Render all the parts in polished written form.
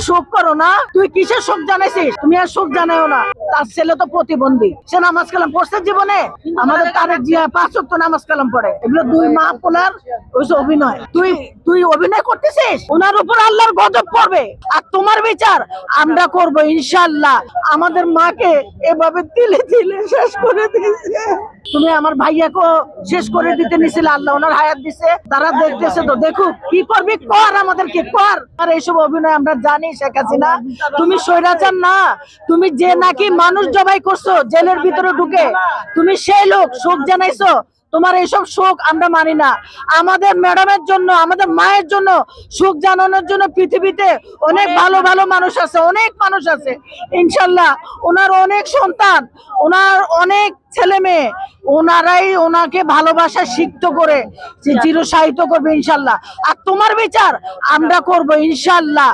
শোক করো না? তুই কিসের শোক জানাইছিস? তুমি আর শোক জানাও না। তার ছেলে তো প্রতিবন্ধী, সে নামাজ কালাম পড়ছে জীবনে। আমাদের তারেক জিয়া 5 ওয়াক্ত নামাজ কালাম পড়ে। এগুলো দুই মা পোলার ওইসব অভিনয়। তুই অভিনয় করতেছিস, ওনার উপর আল্লাহর গজব পড়বে। আর তোমার বিচার আমরা করব ইনশাআল্লাহ। আমাদের মাকে এভাবে তিলে তিলে শেষ করে দিয়েছে। তুমি আমার ভাইয়াকে শেষ করে দিতে নিছিলে, আল্লাহ ওনার হায়াত দিছে। তারা দেখতেছে তো দেখুক, কি করবি কর, আমাদেরকে কর। আর এইসব অভিনয় আমরা জানি। শেখ হাসিনা তুমি স্বৈরাচার না, তুমি যে নাকি মানুষ জবাই করছো জেলের ভিতরে ঢুকে, তুমি সেই লোক শোক জানাইছো। তোমার এইসব শোক আমরা মানি না। আমাদের ম্যাডামের জন্য, আমাদের মায়ের জন্য শোক জানানোর জন্য পৃথিবীতে অনেক ভালো ভালো মানুষ আছে, অনেক মানুষ আছে ইনশাল্লাহ। ওনার অনেক সন্তান, ওনার অনেক ছেলে মেয়ে, ওনারাই ওনাকে ভালোবাসা শিখতে করে চিরসাহিত করবে ইনশাল্লাহ। আর তোমার বিচার আমরা করব ইনশাল্লাহ।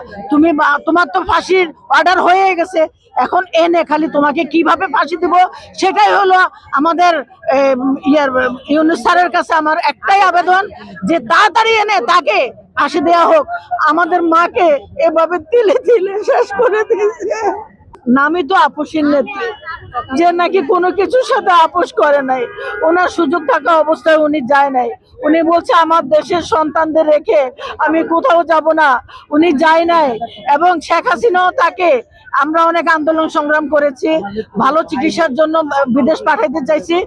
তোমার তো ফাঁসির অর্ডার হয়ে গেছে, এখন এনে খালি তোমাকে কিভাবে ফাঁসি দিব সেটাই হলো আমাদের ইউনূস স্যারের কাছে আমার একটাই আবেদন, যে তাড়াতাড়ি এনে তাকে ফাঁসি দেওয়া হোক। আমাদের মাকে এভাবে তিলে তিলে শেষ করে দিয়েছে। নামই তো আপোষের নেত্রী, যে নাকি কোনো কিছুর সাথে আপোষ করে নাই। ওনার সুযোগ থাকা অবস্থায় উনি যায় নাই। উনি বলছে আমার দেশের সন্তানদের রেখে আমি কোথাও যাব না, উনি যায় নাই। এবং শেখ হাসিনাও তাকে, আমরা অনেক আন্দোলন সংগ্রাম করেছি, ভালো চিকিৎসার জন্য বিদেশ পাঠাইতে চাইছি,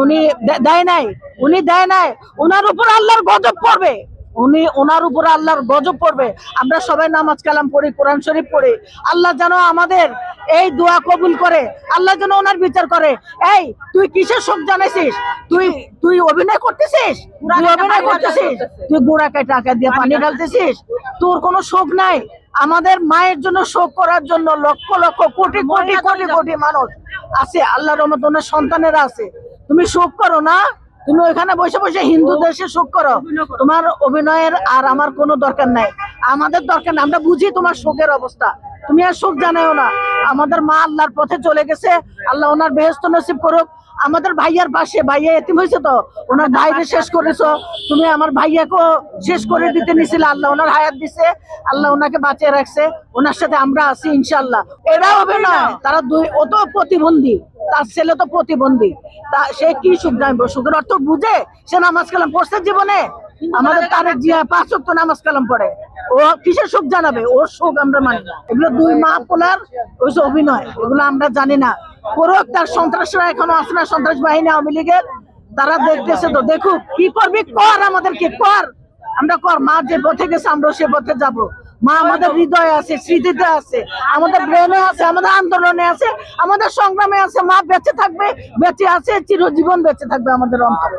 উনি দেয় নাই। ওনার উপর আল্লাহর গজব পড়বে। ওনার উপর আল্লাহর গজব পড়বে। আমরা সবাই নামাজ কালাম পড়ি, কোরআন শরীফ পড়ি। আল্লাহ যেন আমাদের এই দোয়া কবুল করে, আল্লাহ যেন ওনার বিচার করে। এই তুই কিসের শোক জানাইছিস? তুই অভিনয় করতেছিস, তুই গোড়াকায় টাকা দিয়ে পানি ঢালতেছিস। তোর কোনো শোক নাই। আমাদের মায়ের জন্য শোক করার জন্য লক্ষ লক্ষ কোটি কোটি কোটি কোটি মানুষ আছে। আল্লাহর রহমত ওনার সন্তানেরা আছে। তুমি শোক করো না? তুমি ওইখানে বসে বসে হিন্দু দেশে শোক করো। তোমার অভিনয়ের আর আমার কোনো দরকার নাই, আমাদের দরকার নাই। আমরা বুঝি তোমার শোকের অবস্থা, তুমি আর শোক জানাও না। আমাদের মা আল্লাহর পথে চলে গেছে, আল্লাহ ওনার বেহেশত নসিব করুক। আমাদের ভাইয়ার পাশে, ভাইয়া এতিম হয়েছে তো, ওনার ভাইকে শেষ করেছো। তুমি আমার ভাইয়াকে শেষ করে দিতে নিছিলে, আল্লাহ ওনার হায়াত দিছে, আল্লাহ ওনাকে বাঁচিয়ে রাখছে। ওনার সাথে আমরা আছি ইনশাল্লাহ। এরা হবে না, তারা ও তো প্রতিবন্ধী, তার ছেলে তো প্রতিবন্ধী। তা সে কি সুখ জানবো? সুখের অর্থ বুঝে? সে নামাজ কালাম পড়ছে জীবনে। আমাদের তারেক জিয়া 5 ওয়াক্ত নামাজ কালাম পড়ে। ও কিসের শোক জানাবে? ওর শোক আমরা মানি না। এগুলো দুই মা পোলার ওইসব অভিনয়, এগুলো আমরা জানি না। করুক, তার সন্ত্রাসরা এখনো আছে না, সন্ত্রাস বাহিনী আওয়ামী লীগের, তারা দেখতেছে তো দেখুক, কি করবি কর, আমাদেরকে কর, আমরা কর। মা যে পথে গেছে আমরা সে পথে যাব। মা আমাদের হৃদয়ে আছে, স্মৃতিতে আছে, আমাদের ব্রেনে আছে, আমাদের আন্দোলনে আছে, আমাদের সংগ্রামে আছে। মা বেঁচে থাকবে, বেঁচে আছে, চিরজীবন বেঁচে থাকবে আমাদের অন্তরে।